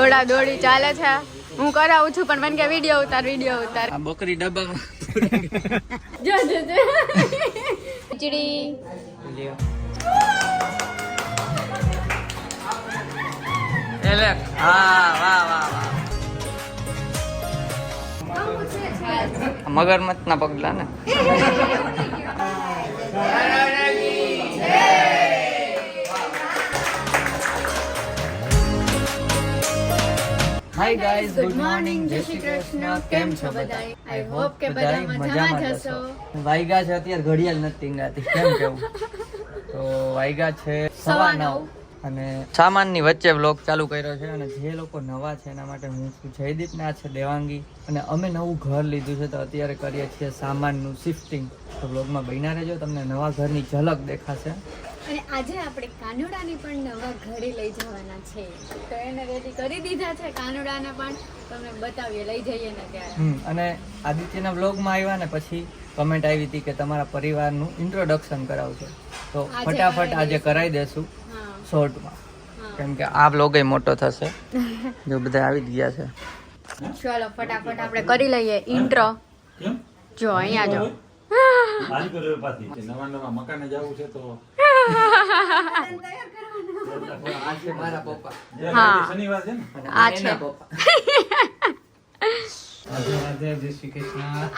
દોડા દોડી ચાલે છે. હું કરાવું છું પણ મને કે વિડિયો ઉતાર આ બકરી ડબ્બામાં જો ખીચડી લ્યો એલેક હા વાહ વાહ વાહ મગરમચ્છ ના પગલા ને હાય ગાઈઝ ગુડ મોર્નિંગ જય શ્રી કૃષ્ણ કેમ છો બધા આઈ હોપ કે બધા મજામાં હશો. વાયગા છે અત્યારે ઘડિયાળ નથી ટીંગાતી કેમ કેવું તો વાયગા છે 9:15 અને સામાનની વચ્ચે વ્લોગ ચાલુ કર્યો છે અને જે લોકો નવા છે એના માટે હું છું જયદીપ ને આ છે દેવાંગી અને અમે નવું ઘર લીધું છે તો અત્યારે કરીએ છીએ સામાનનું શિફ્ટિંગ. તો વ્લોગમાં બન્યા રહેજો તમને નવા ઘરની ઝલક દેખાશે. અને આજે આપણે કાનુડાને પણ નવા ઘરે લઈ જવાના છે તો એને રેડી કરી દીધા છે. કાનુડાને પણ તમને બતાવીએ લઈ જઈએ ને ત્યારે. અને આદિત્યના વ્લોગમાં આવ્યા ને પછી કમેન્ટ આવી હતી કે તમારા પરિવારનું ઇન્ટ્રોડક્શન કરાવજો તો ફટાફટ આજે કરાવી દેશું શોર્ટમાં કેમ કે આ વ્લોગ એ મોટો થશે જો બધા આવી જ ગયા છે. ચાલો ફટાફટ આપણે કરી લઈએ ઇન્ટ્રો. જો અહીંયા જો નવા મકાને જવું છે તો આ છે મારા પપ્પા. હા શનિવાર છે ને આ છે પપ્પા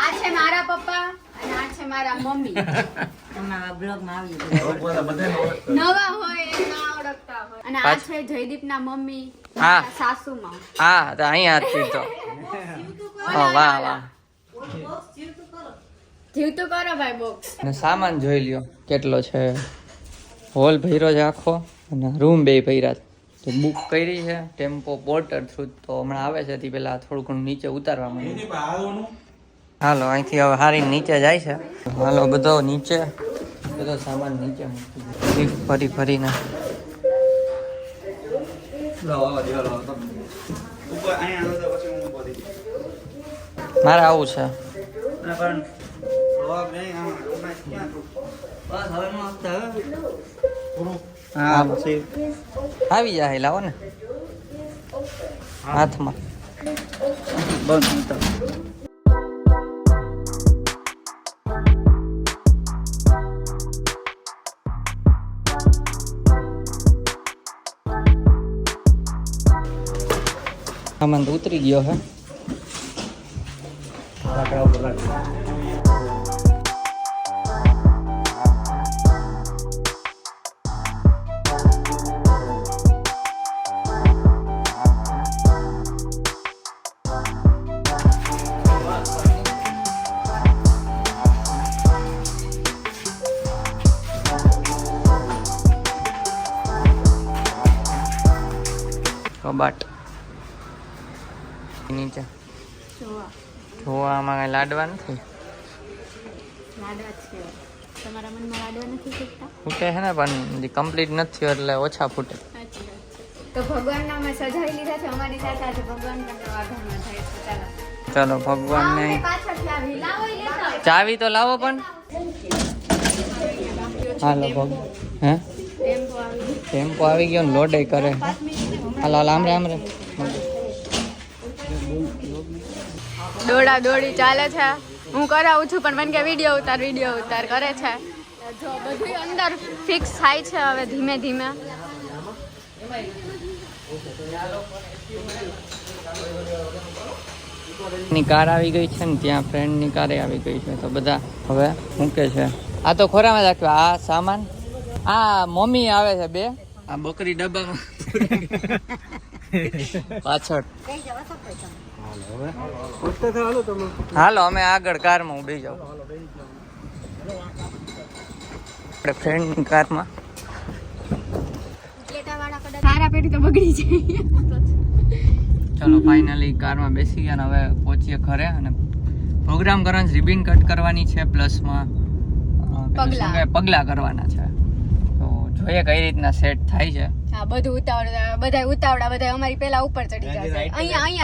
આ છે મારા પપ્પા અને આ છે મારા મમ્મી. નવા હોય એ ના ઓળખતા હોય. અને આ છે જયદીપના મમ્મી હા. સાસુમાં. હા તો અહીંયા જ સીધો વાહ વાહ જીવતું કરો ભાઈ બોક્સ. અને સામાન જોઈ લ્યો કેટલો છે. હોલ ભર્યો છે આખો અને રૂમ બે ભર્યા છે. તો બુક કરી છે ટેમ્પો પોર્ટર થ્રુ તો હમણાં આવે છે તે પેલા થોડું ઘણું નીચે ઉતારવા માંડ્યું. હાલો અહીંથી હવે હારી નીચે જાય છે. હાલો બધો નીચે બધો સામાન નીચે મૂકી ફરી ફરીને મારે આવું છે. આવી જાય લાવો ને હાથમાં સામાન તો ઉતરી ગયો હે. કબાટ નીચે જોવા આમાં કઈ લાડવા નથી. તમારા મનમાં લાડવા નથી ફૂટતા? ફૂટે છે ને પણ કમ્પ્લીટ નથી થયો એટલે ઓછા ફૂટે. તો ભગવાનના અમે સજાવી લીધા છે અમારી સાથે. આજે ભગવાન તમને વાઘામાં થાય છે. ચાલો ચલો ભગવાનને પાછળથી આવી લાવો ઈ લેતા આવો. ચાવી તો લાવો પણ હાલો ભગ હે ટેમ્પો આવી ટેમ્પો આવી ગયો ને લોડે કરે. હાલો હાલ આમરે આમરે દોડા દોડી ચાલે છે. હું કરાવું છું પણ મને કે વિડિયો ઉતાર કરે છે. જો બધું અંદર ફિક્સ થાય છે હવે ધીમે ધીમે. ની કાર આવી ગઈ છે ને ત્યાં ફ્રેન્ડ ની કાર આવી ગઈ છે તો બધા હવે મૂકે છે. આ તો ખોરામાં રાખ્યો આ સામાન. આ મમ્મી આવે છે બે આ બકરી ડબ્બામાં પાછળ. હાલો અમે આગળ કારમાં હું બેસી જાઉં આપણે ફ્રેન્ડ ની કારમાં. સારા પેટી તો બગડી જાય. ચલો ફાઇનલી કારમાં બેસી ગયા ને હવે પહોંચીએ ઘરે અને પ્રોગ્રામ કરવાનો રિબિન કટ કરવાની છે પ્લસમાં પગલા કરવાના છે તો જોઈએ કઈ રીતના સેટ થાય છે. હા બધું ઉતાવળા અમારી પેલા ઉપર ચડી જશે.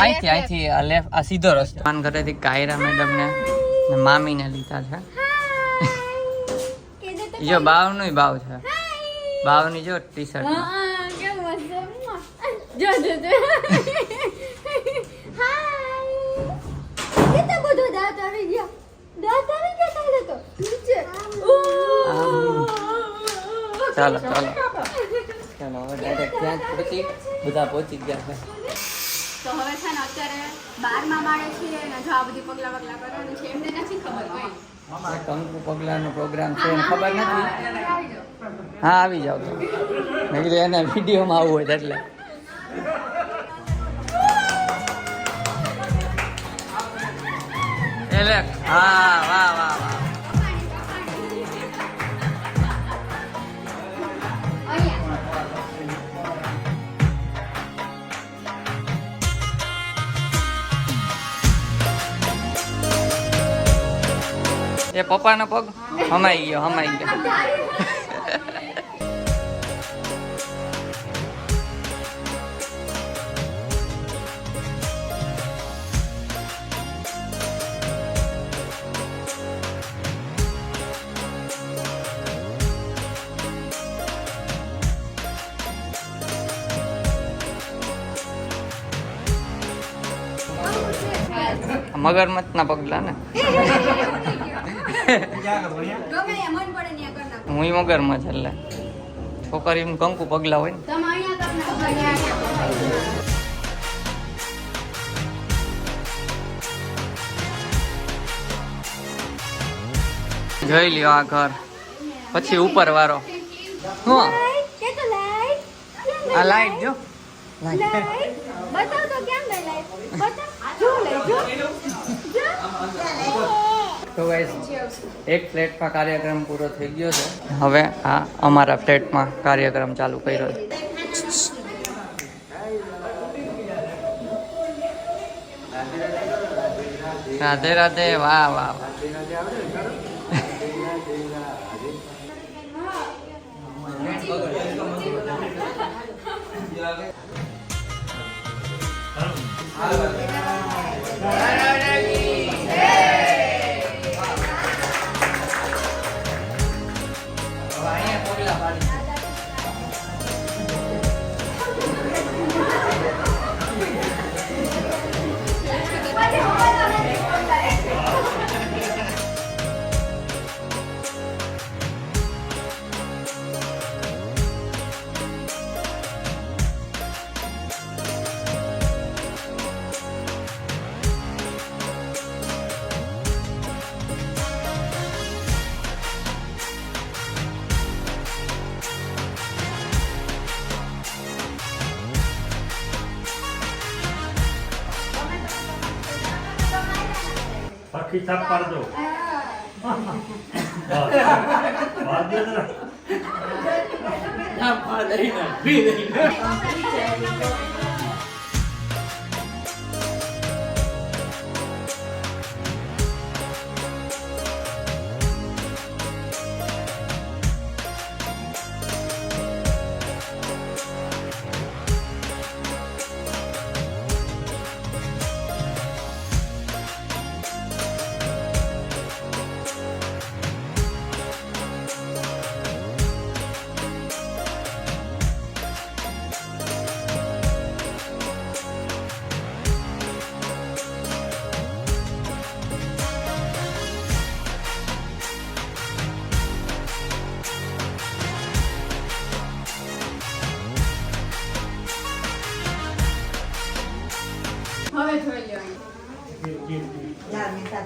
અહીંથી આ લેફ્ટ આ સીધો રસ્તો. માન ઘરેથી કાયરા મેડમ ને મામીને લીધા છે. જો બાવનું બાવ છે. બાવની જો ટી શર્ટ જો હાય કેટલા બધો દાંત આવી ગયા તારે તો નીચે ચાલો ચાલો ચાલો હવે ડાયરેક્ટ ત્યાં પહોંચી બધા પહોંચી ગયા છે. તો હવે છે ને અત્યારે 12મા માળે છીએ અને જો આ બધી પગલા કરવાનું છે એમને નથી ખબર કઈ. કંકુ પગલાનો પ્રોગ્રામ છે એને ખબર નથી. હા આવી જાવ તો મેં કીધું એના વિડીયોમાં આવવું હોય એટલે હા વાહ વાહ વાહ એ પપ્પાનો પગ હમાઈ ગયો મગરમચ્છ ના પગલા ને હું મગરમચ્છ એટલે છોકરી કંકુ પગલા હોય ને. જોઈ લ્યો આ ઘર પછી ઉપર વાળો હું આ લાઈટ જો બતાવ તો કેમ ગઈ લાઈટ બતાવ જો લઈ જો તો ગાઈસ એક ફ્લેટમાં કાર્યક્રમ પૂરો થઈ ગયો છે. હવે આ અમારા ફ્લેટમાં કાર્યક્રમ ચાલુ કર્યો છે. રાધે રાધે વાહ વાહ વાહ. પક્ષી સાફ પાડજો.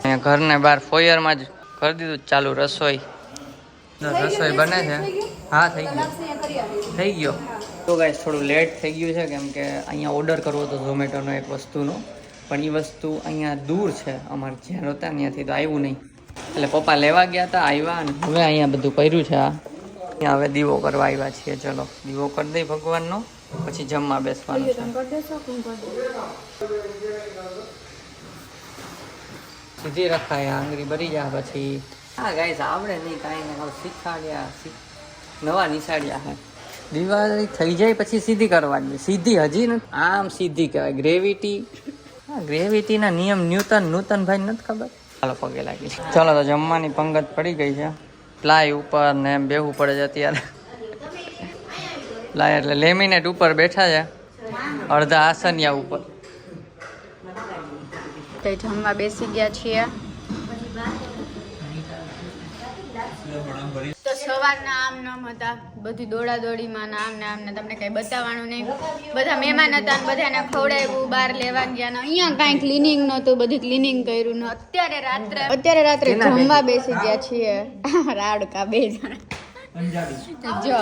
અહીંયા ઘરને બહાર ફોયરમાં જ કરી દીધું ચાલુ રસોઈ. રસોઈ બને છે. હા થઈ ગયો. તો ગાઈસ થોડું લેટ થઈ ગયું છે કેમ કે અહીંયા ઓર્ડર કરવો હતો ઝોમેટોનો એક વસ્તુનો, પણ એ વસ્તુ અહીંયા દૂર છે અમારે જ્યાં હતા ત્યાંથી, તો આવ્યું નહીં. એટલે પપ્પા લેવા ગયા હતા, આવ્યા અને હવે અહીંયા બધું કર્યું છે. અહીંયા હવે દીવો કરવા આવ્યા છીએ. ચલો દીવો કરી દઈ ભગવાનનો, પછી જમવા બેસવાનું છે. સીધી રખાય આંગળી ભરી જાય પછી. હા ગાઈસ આવડે નહીં કાંઈ ને શીખાડ્યા, નવા નિશાળ્યા હે. દિવાળી થઈ જાય પછી સીધી કરવાની. સીધી હજી નથી, આમ સીધી કહેવાય. ગ્રેવિટી, હા ગ્રેવિટીના નિયમ નૂતન ભાઈ નથી ખબર. ચાલો પગે લાગી. ચાલો તો જમવાની પંગત પડી ગઈ છે. પ્લાય ઉપર ને એમ બેહવું પડે છે અત્યારે. પ્લાય એટલે લેમિનેટ ઉપર બેઠા છે. અડધા આસનિયા ઉપર. તો જમવા બેસી ગયા છીએ. તો સવારના આમ નામ હતા, બધી દોડા દોડીમાં આમ ને તમને કઈ બતાવવાનું નહીં. બધા મહેમાન હતા ને બધાને ખવડાવ્યું, બહાર લેવા ગયા ને અહીંયા કાંઈ ક્લિનિંગ નહોતું, બધું ક્લિનિંગ કર્યું ને અત્યારે રાત્રે જમવા બેસી ગયા છીએ. રાડકા બે જણા જો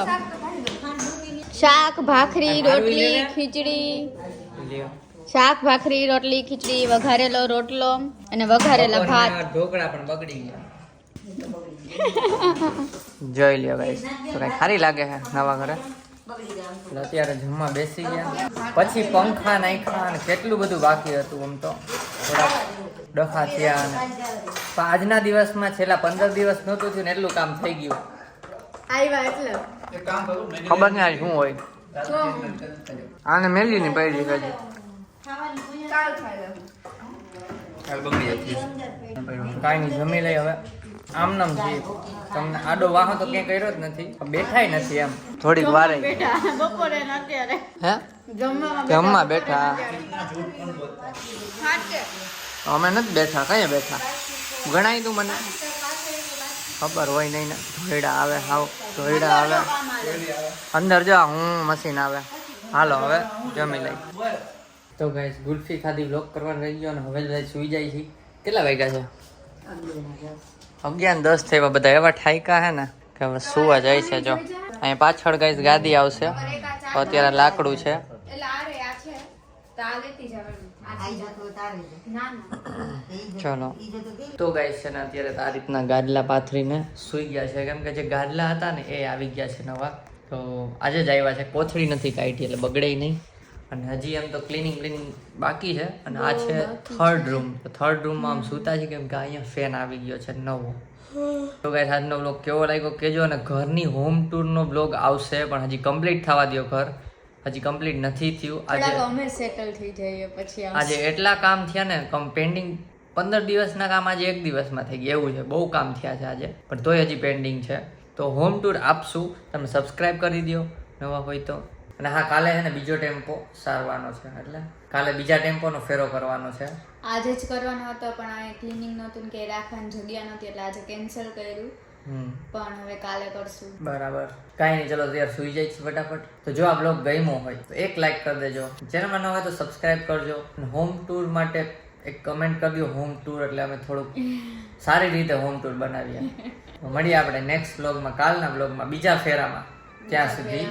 શાક ભાખરી રોટલી ખીચડી, શાક ભાખરી રોટલી ખીચડી, વઘારેલો રોટલો અને વઘારેલા ભાત. ઢોકળા પણ બગડી ગયા. જોઈ લ્યો ગાઈસ, તો કઈ સારી લાગે છે નવા ઘરે. અત્યારે જમવા બેસી ગયા, પછી પંખા નાખ્યા અને કેટલું બધું બાકી હતું. આમ તો થોડા ડખા થયા અને આજના દિવસમાં છેલ્લા 15 દિવસ નહોતું થયું ને એટલું કામ થઈ ગયું. આવ્યા એટલે ખબર નહીં આજ શું હોય. આને મેલી ની પડી હજી કાંઈ નહીં, જમી લઈ હવે. આમ નામ જી તમને આડો વાહો તો ક્યાંય કર્યો જ નથી, બેઠાય નથી એમ થોડીક વારે. બપોરે ને અત્યારે હે જમવા બેઠા અમે નથી બેઠા. કઈ બેઠા ગણાય તું મને ખબર હોય નહીં ને. ધોઈડા આવે, હાવ ધોઈડા આવે અંદર. જા હું મશીન આવે. હાલો હવે જમી લઈ. તો ગાઈસ ગુલ્ફી ખાધી વ્લોગ કરવાનું રહી ગયો અને હવે બધા સુઈ જાય છે. કેટલા વાગ્યા છે? 11:10 થયા. બધા એવા ઠાયકા હે ને કે હવે સુવા જાય છે. જો અહીંયા પાછળ ગાઈસ ગાદી આવશે. અત્યારે લાકડું છે. ચલો તો ગાઈસ છે ને અત્યારે આ રીતના ગાદલા પાથરીને સુઈ ગયા છે, કેમ કે જે ગાદલા હતા ને એ આવી ગયા છે નવા. તો આજે જ આવ્યા છે. કોથળી નથી કાઢી એટલે બગડે નહીં. અને હજી એમ તો ક્લિનિંગ બાકી છે. અને આ છે થર્ડ રૂમ. તો થર્ડ રૂમમાં આમ સૂતા છે કેમ કે અહીંયા ફેન આવી ગયો છે નવો. તો ગાઈસ આજનો બ્લોગ કેવો લાગ્યો કહેજો. અને ઘરની હોમ ટૂરનો બ્લોગ આવશે પણ હજી કમ્પ્લીટ થવા દો. ઘર હજી કમ્પ્લીટ નથી થયું. અમે સેટલ થઈ જઈએ પછી આજે એટલા કામ થયા ને પેન્ડિંગ 15 દિવસના કામ આજે 1 દિવસમાં થઈ ગયા એવું છે. બહુ કામ થયા છે આજે, પણ તોય હજી પેન્ડિંગ છે. તો હોમ ટૂર આપશું, તમે સબસ્ક્રાઈબ કરી દો નવા હોય તો. અને હા કાલે છે ને બીજો ટેમ્પો સારવાનો છે, એટલે કાલે બીજા ટેમ્પોનો ફેરો કરવાનો છે. આજે જ કરવાનો હતો પણ આ ક્લિનિંગ નહોતું કે રાખવાની જગ્યા નહોતી એટલે આજે કેન્સલ કર્યું. પણ હવે કાલે કરશું. બરાબર, કાંઈ નહીં. ચલો ત્યારે સુઈ જાય છે ફટાફટ. તો જો આ બ્લોગ ગમ્યો હોય તો એક લાઈક કરી દેજો, ચેનલમાં ન હોય તો સબસ્ક્રાઈબ કરજો. અને હોમ ટૂર માટે એક કમેન્ટ કરી દો હોમ ટૂર, એટલે અમે થોડુંક સારી રીતે હોમ ટૂર બનાવીએ. મળીએ આપણે નેક્સ્ટ બ્લોગમાં, કાલના બ્લોગમાં બીજા ફેરામાં. ત્યાં સુધી